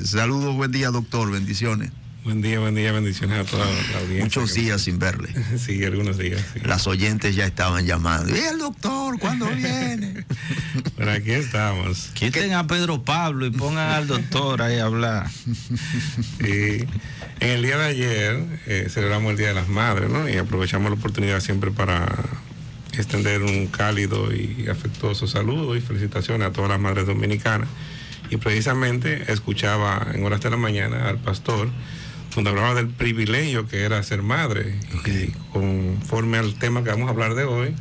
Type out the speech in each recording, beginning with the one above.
Saludos, buen día, doctor, bendiciones. Buen día, bendiciones a toda la audiencia. Muchos días sin verle. Sí, algunos días. Sí. Las oyentes ya estaban llamando. ¿Y el doctor cuándo viene? Pero aquí estamos. Quiten a Pedro Pablo y pongan al doctor ahí a hablar. Sí. En el día de ayer celebramos el Día de las Madres, ¿no? Y aprovechamos la oportunidad siempre para extender un cálido y afectuoso saludo y felicitaciones a todas las madres dominicanas. Y precisamente escuchaba en horas de la mañana al pastor donde hablaba del privilegio que era ser madre. Okay. Y conforme al tema que vamos a hablar de hoy,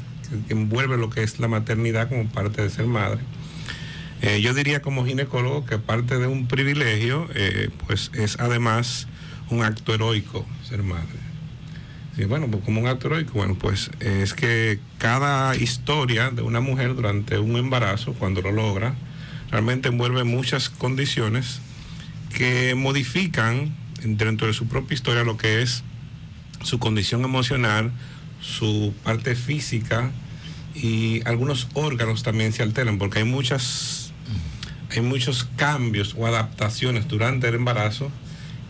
que envuelve lo que es la maternidad como parte de ser madre. Yo diría como ginecólogo que parte de un privilegio, pues es además un acto heroico ser madre. Sí, bueno, pues como un acto heroico, bueno, pues es que cada historia de una mujer durante un embarazo, cuando lo logra, realmente envuelve muchas condiciones que modifican dentro de su propia historia lo que es su condición emocional, su parte física y algunos órganos también se alteran porque hay muchos cambios o adaptaciones durante el embarazo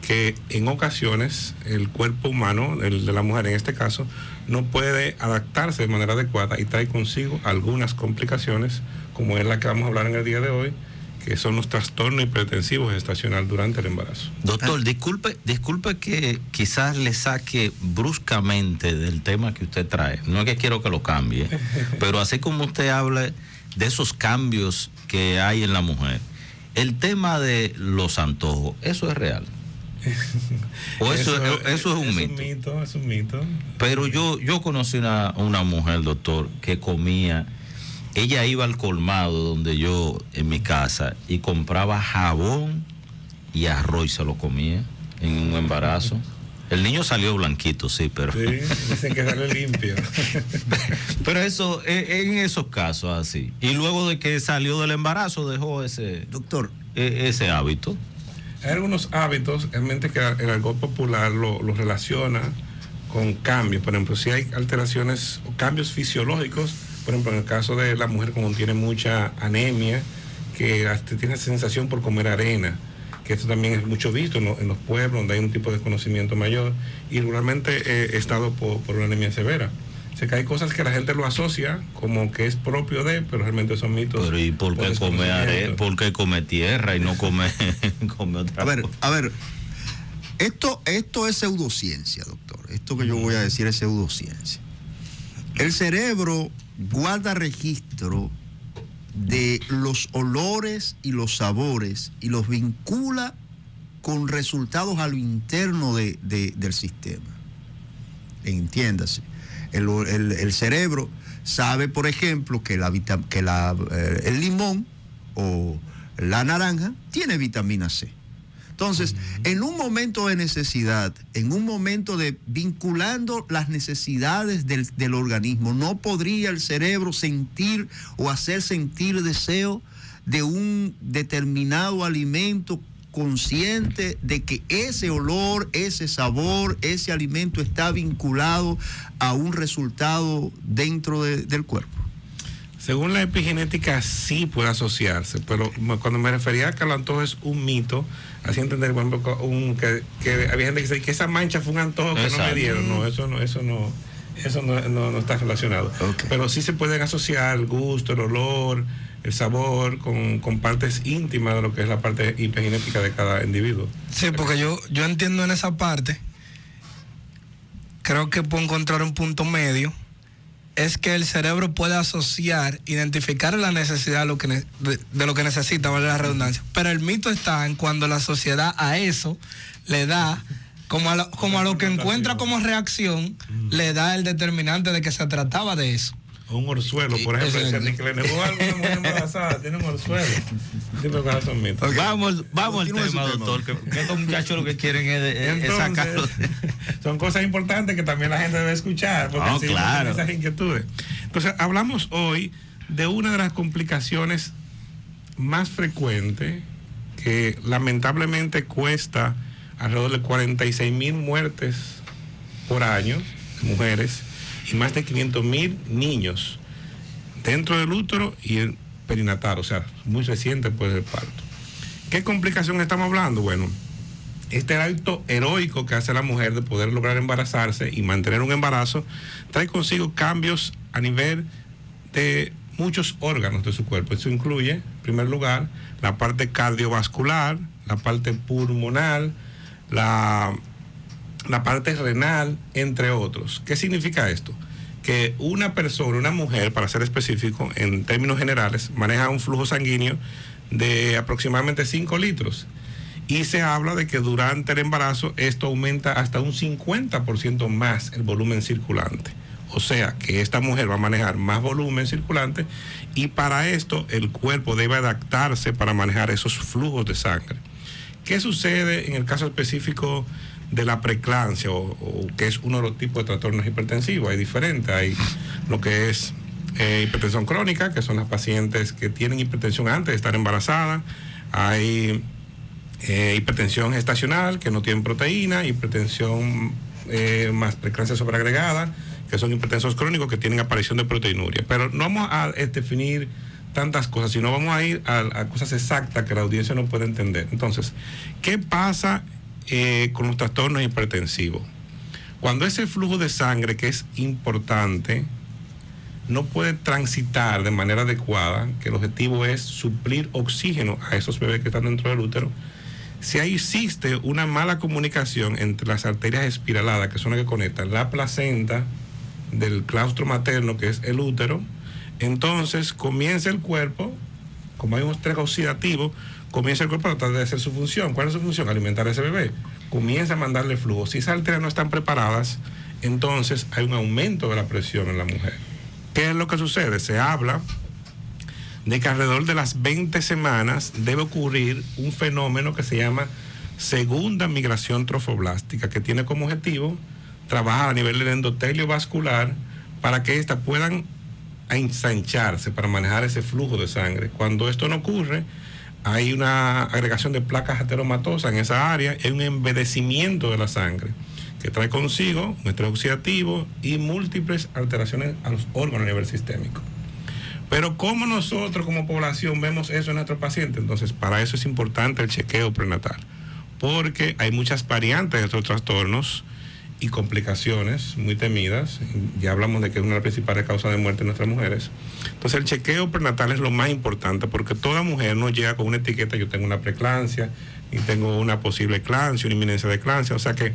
que en ocasiones el cuerpo humano, el de la mujer en este caso, no puede adaptarse de manera adecuada y trae consigo algunas complicaciones como es la que vamos a hablar en el día de hoy, que son los trastornos hipertensivos gestacional durante el embarazo. Doctor, disculpe que quizás le saque bruscamente del tema que usted trae. No es que quiero que lo cambie, pero así como usted habla de esos cambios que hay en la mujer, el tema de los antojos, ¿eso es real? ¿O eso es un mito? Es un mito. Pero yo conocí una mujer, doctor, que comía. Ella iba al colmado donde yo, en mi casa, y compraba jabón y arroz y se lo comía en un embarazo. El niño salió blanquito, sí, pero... Sí, dicen que sale limpio. Pero eso, en esos casos así. Y luego de que salió del embarazo, dejó ese... Doctor. Ese hábito. Hay algunos hábitos, realmente que el argot popular lo relaciona con cambios. Por ejemplo, si hay alteraciones o cambios fisiológicos, por ejemplo, en el caso de la mujer cuando tiene mucha anemia, que hasta tiene sensación por comer arena, que esto también es mucho visto en los pueblos donde hay un tipo de desconocimiento mayor, y regularmente he estado por una anemia severa. O sea que hay cosas que la gente lo asocia como que es propio de, pero realmente son mitos. Pero ¿y por qué come arena? ¿Por qué come tierra y no come otra cosa? A ver, esto es pseudociencia, doctor. Esto que yo voy a decir es pseudociencia. El cerebro guarda registro de los olores y los sabores y los vincula con resultados a lo interno del sistema. Entiéndase. El cerebro sabe, por ejemplo, que el limón o la naranja tiene vitamina C. Entonces, en un momento de necesidad, en un momento de vinculando las necesidades del organismo, no podría el cerebro sentir o hacer sentir deseo de un determinado alimento consciente de que ese olor, ese sabor, ese alimento está vinculado a un resultado dentro del cuerpo. Según la epigenética sí puede asociarse, pero cuando me refería a que el antojo es un mito, así entender, por ejemplo, que había gente que dice que esa mancha fue un antojo que no me dieron. No, eso no está relacionado. Okay. Pero sí se pueden asociar el gusto, el olor, el sabor con partes íntimas de lo que es la parte epigenética de cada individuo. Sí, porque yo entiendo en esa parte, creo que puedo encontrar un punto medio, es que el cerebro puede asociar, identificar la necesidad de lo que necesita, vale la redundancia. Pero el mito está en cuando la sociedad a eso le da, como a lo que encuentra como reacción, le da el determinante de que se trataba de eso. Un orzuelo, por ejemplo, decían que le negó a alguna mujer embarazada, tiene un orzuelo. Okay. Vamos al tema, doctor, que estos muchachos lo que quieren es sacarlo. Son cosas importantes que también la gente debe escuchar, porque claro, esas inquietudes. Entonces, hablamos hoy de una de las complicaciones más frecuentes que lamentablemente cuesta alrededor de 46,000 muertes por año, mujeres, y más de 500,000 niños dentro del útero y el perinatal, o sea, muy reciente después del parto, ¿Qué complicación estamos hablando? Bueno, este acto heroico que hace la mujer de poder lograr embarazarse y mantener un embarazo trae consigo cambios a nivel de muchos órganos de su cuerpo. Eso incluye, en primer lugar, la parte cardiovascular, la parte pulmonar, la parte renal, entre otros. ¿Qué significa esto? Que una persona, una mujer, para ser específico, en términos generales, maneja un flujo sanguíneo de aproximadamente 5 litros. Y se habla de que durante el embarazo esto aumenta hasta un 50% más el volumen circulante. O sea que esta mujer va a manejar más volumen circulante y para esto el cuerpo debe adaptarse para manejar esos flujos de sangre. ¿Qué sucede en el caso específico de la preeclampsia o que es uno de los tipos de trastornos hipertensivos? Hay diferentes, hay lo que es hipertensión crónica, que son las pacientes que tienen hipertensión antes de estar embarazadas, hay hipertensión gestacional, que no tienen proteína, hipertensión más preeclampsia sobreagregada, que son hipertensos crónicos que tienen aparición de proteinuria. Pero no vamos a definir tantas cosas, sino vamos a ir a cosas exactas que la audiencia no puede entender. Entonces, ¿qué pasa con los trastornos hipertensivos? Cuando ese flujo de sangre, que es importante, no puede transitar de manera adecuada, que el objetivo es suplir oxígeno a esos bebés que están dentro del útero, si ahí existe una mala comunicación entre las arterias espiraladas, que son las que conectan la placenta del claustro materno, que es el útero, entonces comienza el cuerpo, como hay un estrés oxidativo, comienza el cuerpo a tratar de hacer su función. ¿Cuál es su función? Alimentar a ese bebé. Comienza a mandarle flujo. Si esas arterias no están preparadas, entonces hay un aumento de la presión en la mujer. ¿Qué es lo que sucede? Se habla de que alrededor de las 20 semanas debe ocurrir un fenómeno que se llama segunda migración trofoblástica, que tiene como objetivo trabajar a nivel del endotelio vascular para que éstas puedan ensancharse para manejar ese flujo de sangre. Cuando esto no ocurre, hay una agregación de placas ateromatosas en esa área, hay un envejecimiento de la sangre que trae consigo un estrés oxidativo y múltiples alteraciones a los órganos a nivel sistémico. Pero ¿cómo nosotros como población vemos eso en nuestros pacientes? Entonces, para eso es importante el chequeo prenatal, porque hay muchas variantes de estos trastornos y complicaciones muy temidas. Ya hablamos de que es una de las principales causas de muerte en nuestras mujeres. Entonces, el chequeo prenatal es lo más importante, porque toda mujer no llega con una etiqueta: yo tengo una preeclampsia, y tengo una posible eclampsia, una inminencia de eclampsia. O sea que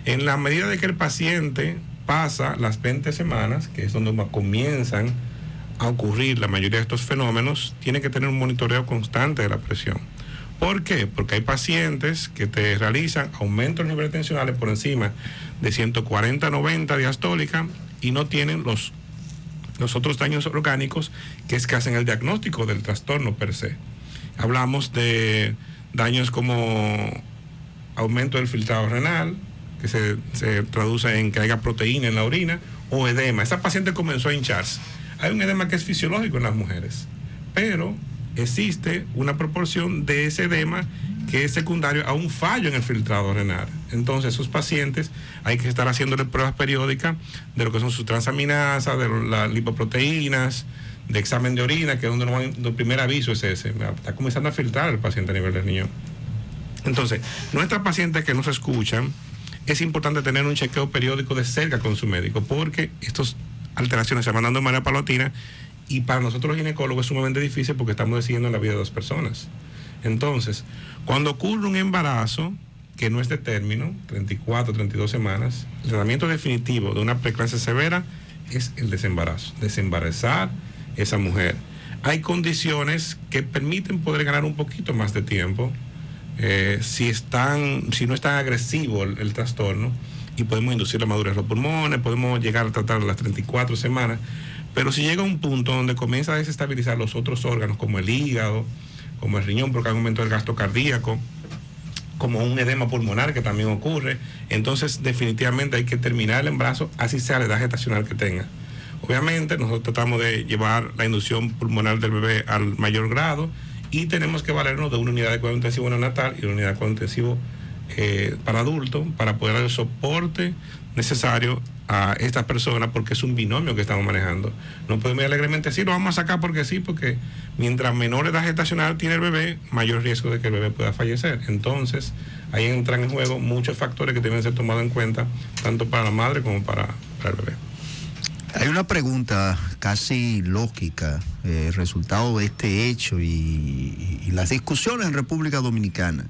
en la medida de que el paciente pasa las 20 semanas, que es donde comienzan a ocurrir la mayoría de estos fenómenos, tiene que tener un monitoreo constante de la presión. ¿Por qué? Porque hay pacientes que te realizan aumentos de niveles tensionales por encima de 140-90 diastólica y no tienen los otros daños orgánicos que es que hacen el diagnóstico del trastorno per se. Hablamos de daños como aumento del filtrado renal, que se traduce en que haya proteína en la orina, o edema. Esa paciente comenzó a hincharse. Hay un edema que es fisiológico en las mujeres, pero existe una proporción de ese edema que es secundario a un fallo en el filtrado renal. Entonces, esos pacientes hay que estar haciéndole pruebas periódicas de lo que son sus transaminasas, de las lipoproteínas, de examen de orina, que es donde el primer aviso es ese. Está comenzando a filtrar el paciente a nivel del riñón. Entonces, nuestras pacientes que nos escuchan, es importante tener un chequeo periódico de cerca con su médico, porque estas alteraciones se van dando de manera paulatina y para nosotros los ginecólogos es sumamente difícil porque estamos decidiendo la vida de 2 personas. Entonces, cuando ocurre un embarazo que no es de término, 34, 32 semanas, el tratamiento definitivo de una preeclampsia severa es el desembarazo, desembarazar esa mujer. Hay condiciones que permiten poder ganar un poquito más de tiempo, si no es tan agresivo el trastorno, y podemos inducir la madurez de los pulmones, podemos llegar a tratar las 34 semanas, pero si llega un punto donde comienza a desestabilizar los otros órganos, como el hígado, como el riñón, porque hay un aumento del gasto cardíaco, como un edema pulmonar que también ocurre, entonces definitivamente hay que terminar el embarazo, así sea la edad gestacional que tenga. Obviamente nosotros tratamos de llevar la inducción pulmonar del bebé al mayor grado y tenemos que valernos de una unidad de cuidado intensivo neonatal y una unidad de cuidado intensivo para adultos, para poder dar el soporte necesario a esta persona porque es un binomio que estamos manejando. No podemos alegremente decir, lo vamos a sacar porque sí, porque mientras menor edad gestacional tiene el bebé, mayor riesgo de que el bebé pueda fallecer. Entonces, ahí entran en juego muchos factores que deben ser tomados en cuenta, tanto para la madre como para el bebé. Hay una pregunta casi lógica, resultado de este hecho y las discusiones en República Dominicana.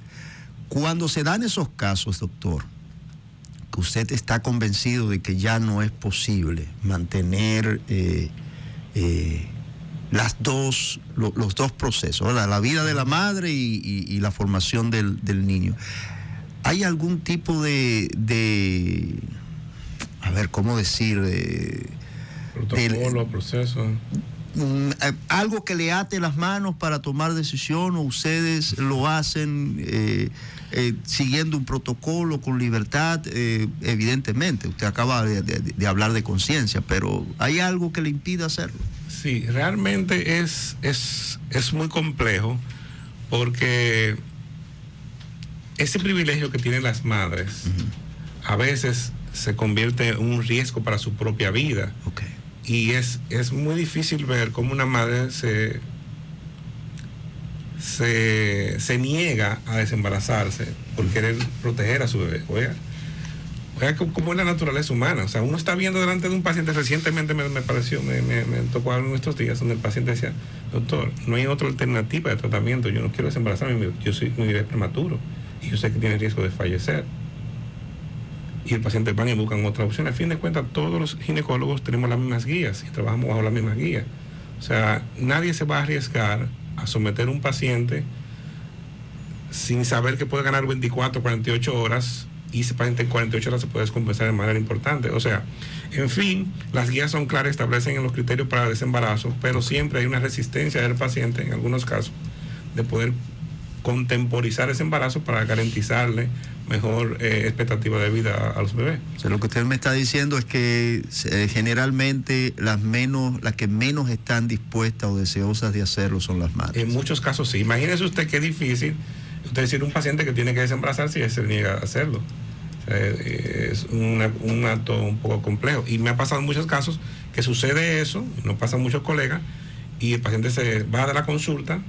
Cuando se dan esos casos, doctor, que usted está convencido de que ya no es posible mantener los dos procesos, ¿verdad? La vida de la madre y la formación del niño. ¿Hay algún tipo de a ver, ¿cómo decir? Protocolo, proceso. Algo que le ate las manos para tomar decisión, o ustedes lo hacen siguiendo un protocolo con libertad. Evidentemente, usted acaba de hablar de conciencia, pero ¿hay algo que le impida hacerlo? Sí, realmente es muy complejo, porque ese privilegio que tienen las madres a veces se convierte en un riesgo para su propia vida. Okay. Y es muy difícil ver cómo una madre se niega a desembarazarse por querer proteger a su bebé. Oiga cómo es la naturaleza humana. O sea, uno está viendo delante de un paciente, recientemente me tocó algo en estos días, donde el paciente decía, doctor, no hay otra alternativa de tratamiento, yo no quiero desembarazarme, yo soy un bebé prematuro y yo sé que tiene riesgo de fallecer. Y el paciente van y buscan otra opción. A fin de cuentas, todos los ginecólogos tenemos las mismas guías y trabajamos bajo las mismas guías. O sea, nadie se va a arriesgar a someter a un paciente sin saber que puede ganar 24, 48 horas y ese paciente en 48 horas se puede descompensar de manera importante. O sea, en fin, las guías son claras, establecen en los criterios para desembarazo, pero siempre hay una resistencia del paciente, en algunos casos, de poder contemporizar ese embarazo para garantizarle mejor expectativa de vida a los bebés. O sea, lo que usted me está diciendo es que generalmente las que menos están dispuestas o deseosas de hacerlo son las madres. En muchos casos sí. Imagínese usted qué difícil usted decir un paciente que tiene que desembarazarse y él se niega a hacerlo. O sea, es un acto un poco complejo. Y me ha pasado en muchos casos que sucede eso, nos pasa a muchos colegas, y el paciente se va de la consulta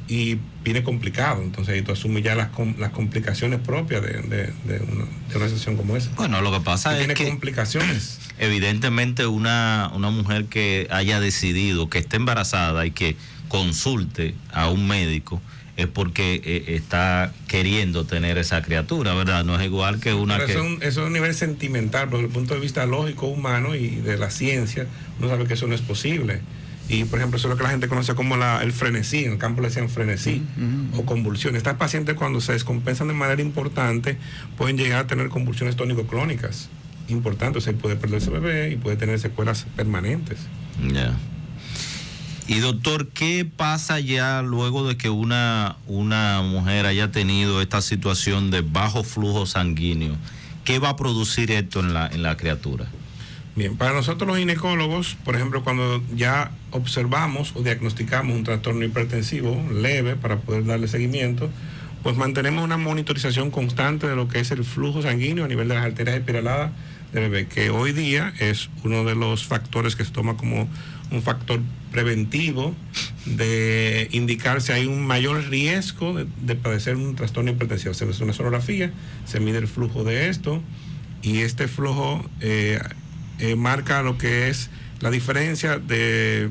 y viene complicado. Entonces ahí tú asumes ya las complicaciones propias de una sesión como esa. Bueno, lo que pasa es que que complicaciones. Evidentemente una mujer que haya decidido que esté embarazada y que consulte a un médico es porque está queriendo tener esa criatura, ¿verdad? No es igual que una pero que... Eso es un nivel sentimental, pero desde el punto de vista lógico, humano y de la ciencia, uno sabe que eso no es posible. Y, por ejemplo, eso es lo que la gente conoce como el frenesí, en el campo le decían frenesí, o convulsiones. Estas pacientes, cuando se descompensan de manera importante, pueden llegar a tener convulsiones tónico-clónicas importantes. O sea, puede perderse el bebé y puede tener secuelas permanentes. Ya. Y doctor, ¿qué pasa ya luego de que una mujer haya tenido esta situación de bajo flujo sanguíneo? ¿Qué va a producir esto en la criatura? Bien, para nosotros los ginecólogos, por ejemplo, cuando ya observamos o diagnosticamos un trastorno hipertensivo leve para poder darle seguimiento, pues mantenemos una monitorización constante de lo que es el flujo sanguíneo a nivel de las arterias espiraladas del bebé, que hoy día es uno de los factores que se toma como un factor preventivo de indicar si hay un mayor riesgo de padecer un trastorno hipertensivo. Se hace una sonografía, se mide el flujo de esto, y este flujo marca lo que es la diferencia de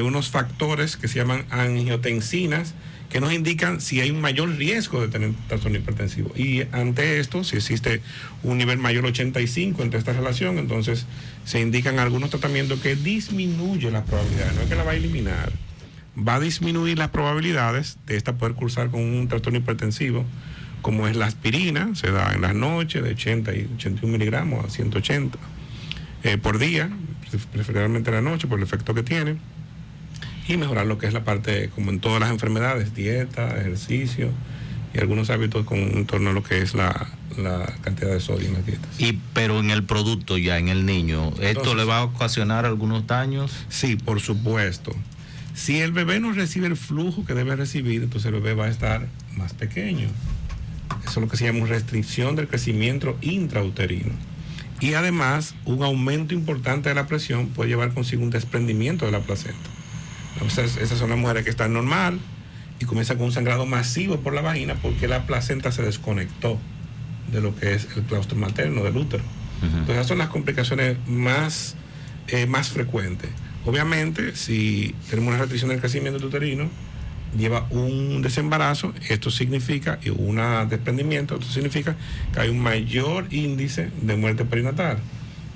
unos factores que se llaman angiotensinas, que nos indican si hay un mayor riesgo de tener trastorno hipertensivo. Y ante esto, si existe un nivel mayor 85 entre esta relación, entonces se indican algunos tratamientos que disminuyen las probabilidades, no es que la va a eliminar, va a disminuir las probabilidades de esta poder cursar con un trastorno hipertensivo, como es la aspirina, se da en las noches de 80 y 81 miligramos a 180 por día, preferiblemente en la noche por el efecto que tiene, y mejorar lo que es la parte, como en todas las enfermedades, dieta, ejercicio y algunos hábitos en torno a lo que es la cantidad de sodio en las dietas. Pero en el producto ya, en el niño, ¿esto entonces le va a ocasionar algunos daños? Sí, por supuesto. Si el bebé no recibe el flujo que debe recibir, entonces el bebé va a estar más pequeño. Eso es lo que se llama restricción del crecimiento intrauterino. Y además, un aumento importante de la presión puede llevar consigo un desprendimiento de la placenta. Entonces, esas son las mujeres que están normal y comienzan con un sangrado masivo por la vagina porque la placenta se desconectó de lo que es el claustro materno, del útero. Entonces, esas son las complicaciones más frecuentes. Obviamente, si tenemos una restricción del crecimiento uterino, lleva un desembarazo, esto significa, y un desprendimiento, esto significa que hay un mayor índice de muerte perinatal.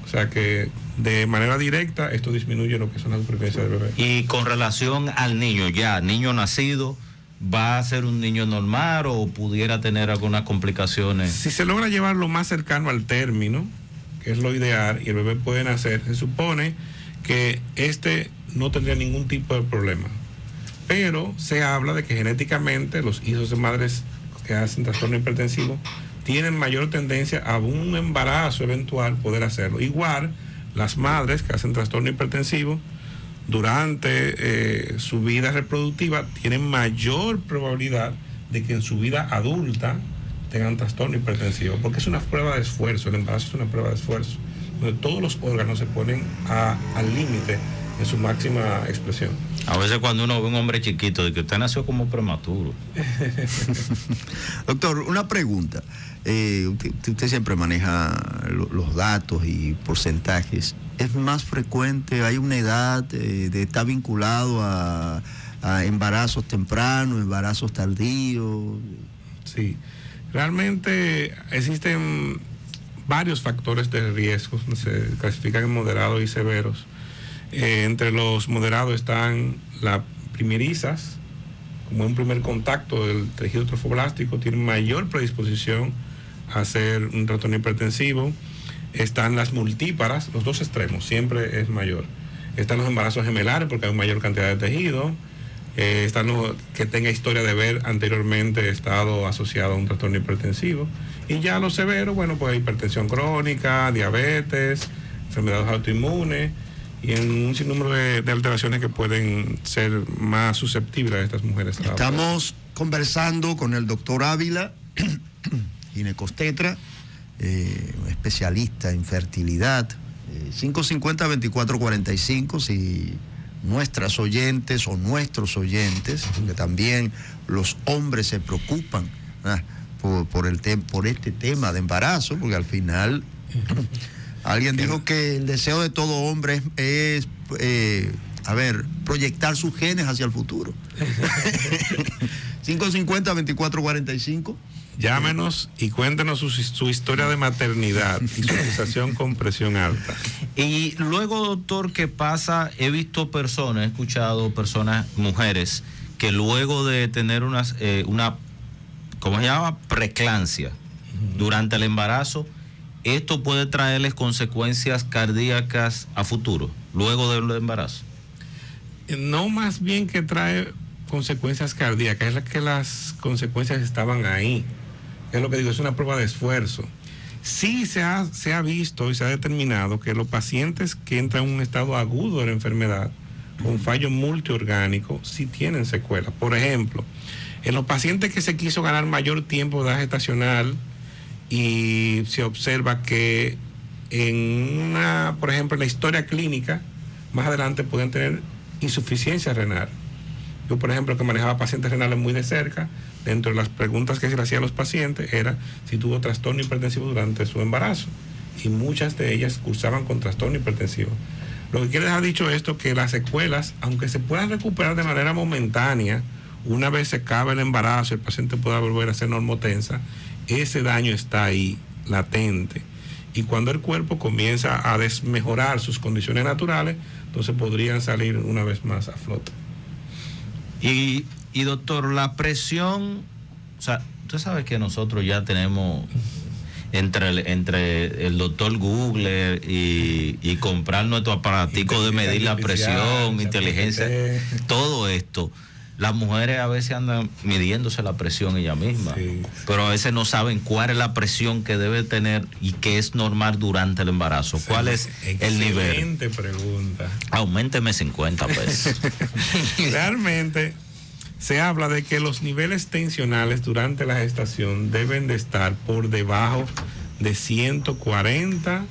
O sea que de manera directa esto disminuye lo que son las supervivencias del bebé. Y con relación al niño, ya, niño nacido, ¿va a ser un niño normal o pudiera tener algunas complicaciones? Si se logra llevar lo más cercano al término, que es lo ideal, y el bebé puede nacer, se supone que no tendría ningún tipo de problema. Pero se habla de que genéticamente los hijos de madres que hacen trastorno hipertensivo tienen mayor tendencia a un embarazo eventual poder hacerlo. Igual, las madres que hacen trastorno hipertensivo durante su vida reproductiva tienen mayor probabilidad de que en su vida adulta tengan trastorno hipertensivo, porque es una prueba de esfuerzo, el embarazo es una prueba de esfuerzo, donde todos los órganos se ponen al límite en su máxima expresión. A veces cuando uno ve un hombre chiquito, de que usted nació como prematuro. Doctor, una pregunta. Usted siempre maneja los datos y porcentajes. ¿Es más frecuente, hay una edad de estar vinculado a embarazos tempranos, embarazos tardíos? Sí, realmente existen varios factores de riesgo, se clasifican en moderados y severos. Entre los moderados están las primerizas, como un primer contacto del tejido trofoblástico, tienen mayor predisposición a hacer un trastorno hipertensivo. Están las multíparas, los dos extremos, siempre es mayor. Están los embarazos gemelares porque hay mayor cantidad de tejido. Están los que tenga historia de haber anteriormente estado asociado a un trastorno hipertensivo. Y ya los severos, bueno, pues hipertensión crónica, diabetes, enfermedades autoinmunes y en un sinnúmero de alteraciones que pueden ser más susceptibles a estas mujeres. Estamos conversando con el doctor Ávila, ginecostetra, especialista en fertilidad. 550-2445, si nuestras oyentes o nuestros oyentes, porque también los hombres se preocupan por este tema de embarazo, porque al final alguien dijo que el deseo de todo hombre es proyectar sus genes hacia el futuro. 550-2445. Llámenos y cuéntenos su historia de maternidad y su gestación con presión alta. Y luego, doctor, ¿qué pasa? He visto personas, he escuchado personas, mujeres, que luego de tener una ¿cómo se llama? Preeclampsia durante el embarazo, esto puede traerles consecuencias cardíacas a futuro, luego del embarazo. No, más bien que trae consecuencias cardíacas, es que las consecuencias estaban ahí. Es lo que digo, es una prueba de esfuerzo. Sí se ha visto y se ha determinado que los pacientes que entran en un estado agudo de la enfermedad, con fallo multiorgánico, sí tienen secuelas. Por ejemplo, en los pacientes que se quiso ganar mayor tiempo de edad gestacional y se observa que por ejemplo, en la historia clínica, más adelante pueden tener insuficiencia renal. Yo, por ejemplo, que manejaba pacientes renales muy de cerca, dentro de las preguntas que se le hacía a los pacientes era si tuvo trastorno hipertensivo durante su embarazo. Y muchas de ellas cursaban con trastorno hipertensivo. Lo que quiere dejar dicho esto, que las secuelas, aunque se puedan recuperar de manera momentánea, una vez se acaba el embarazo, el paciente pueda volver a ser normotensa, ese daño está ahí, latente. Y cuando el cuerpo comienza a desmejorar sus condiciones naturales, entonces podrían salir una vez más a flote. Y doctor, la presión, o sea, usted sabe que nosotros ya tenemos entre el doctor Google y comprar nuestro aparatico de medir la presión, inteligencia, todo esto. Las mujeres a veces andan midiéndose la presión ellas mismas, sí, pero a veces no saben cuál es la presión que debe tener y que es normal durante el embarazo. ¿Cuál es el nivel? Excelente pregunta. Auménteme 50 pesos. Realmente se habla de que los niveles tensionales durante la gestación deben de estar por debajo de 140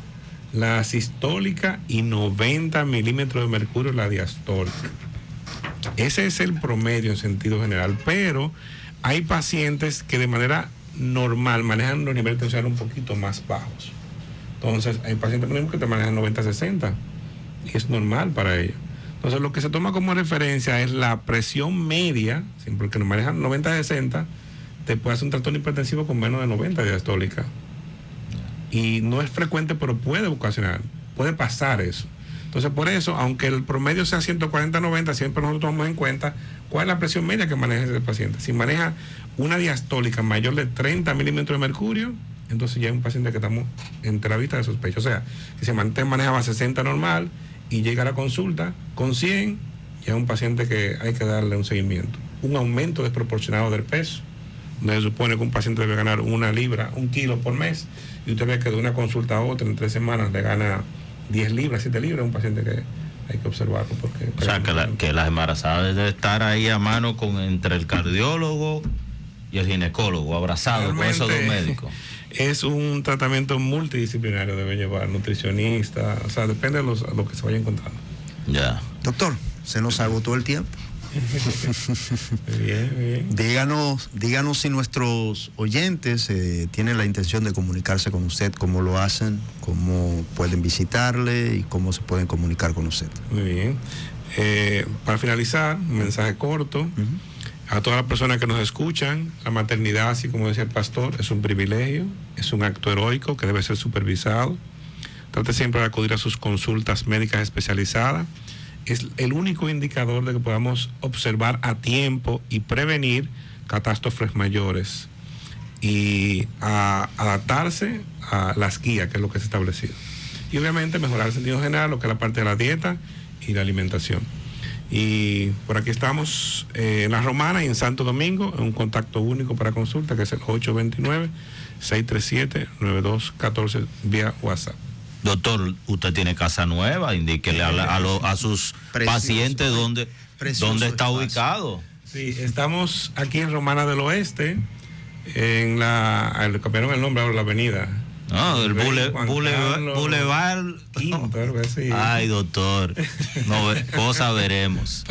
la sistólica y 90 milímetros de mercurio la diastólica. Ese es el promedio en sentido general, pero hay pacientes que de manera normal manejan los niveles de tensión un poquito más bajos. Entonces, hay pacientes que te manejan 90-60 y es normal para ellos. Entonces, lo que se toma como referencia es la presión media, porque nos manejan 90-60, te puede hacer un trastorno hipertensivo con menos de 90 diastólica. Y no es frecuente, pero puede ocasionar, puede pasar eso. Entonces, por eso, aunque el promedio sea 140-90, siempre nosotros tomamos en cuenta cuál es la presión media que maneja ese paciente. Si maneja una diastólica mayor de 30 milímetros de mercurio, entonces ya es un paciente que estamos entre la vista de sospecha. O sea, si se manejaba 60 normal y llega a la consulta con 100, ya es un paciente que hay que darle un seguimiento. Un aumento desproporcionado del peso, donde se supone que un paciente debe ganar 1 libra, 1 kilo por mes, y usted ve que de una consulta a otra en 3 semanas le gana 10 libras, 7 libras, es un paciente que hay que observarlo. Porque, o sea, que las embarazadas deben estar ahí a mano entre el cardiólogo y el ginecólogo, abrazado con esos dos médicos. Es un tratamiento multidisciplinario, debe llevar nutricionista, o sea, depende de lo que se vaya encontrando. Ya. Doctor, se nos agotó el tiempo. Bien. Díganos si nuestros oyentes tienen la intención de comunicarse con usted, cómo lo hacen, cómo pueden visitarle y cómo se pueden comunicar con usted. Muy bien. Para finalizar, un mensaje corto. A todas las personas que nos escuchan, la maternidad, así como decía el pastor, es un privilegio, es un acto heroico que debe ser supervisado. Trate siempre de acudir a sus consultas médicas especializadas. Es el único indicador de que podamos observar a tiempo y prevenir catástrofes mayores y adaptarse a las guías, que es lo que se ha establecido. Y obviamente mejorar el sentido general, lo que es la parte de la dieta y la alimentación. Y por aquí estamos en La Romana y en Santo Domingo, en un contacto único para consulta, que es el 829-637-9214 vía WhatsApp. Doctor, usted tiene casa nueva, indíquele a sus pacientes dónde está ubicado. Sí, estamos aquí en Romana del Oeste, cambiaron el nombre ahora, la avenida. No, el Boulevard. Quinto, algo así. Ay, doctor, cosa veremos.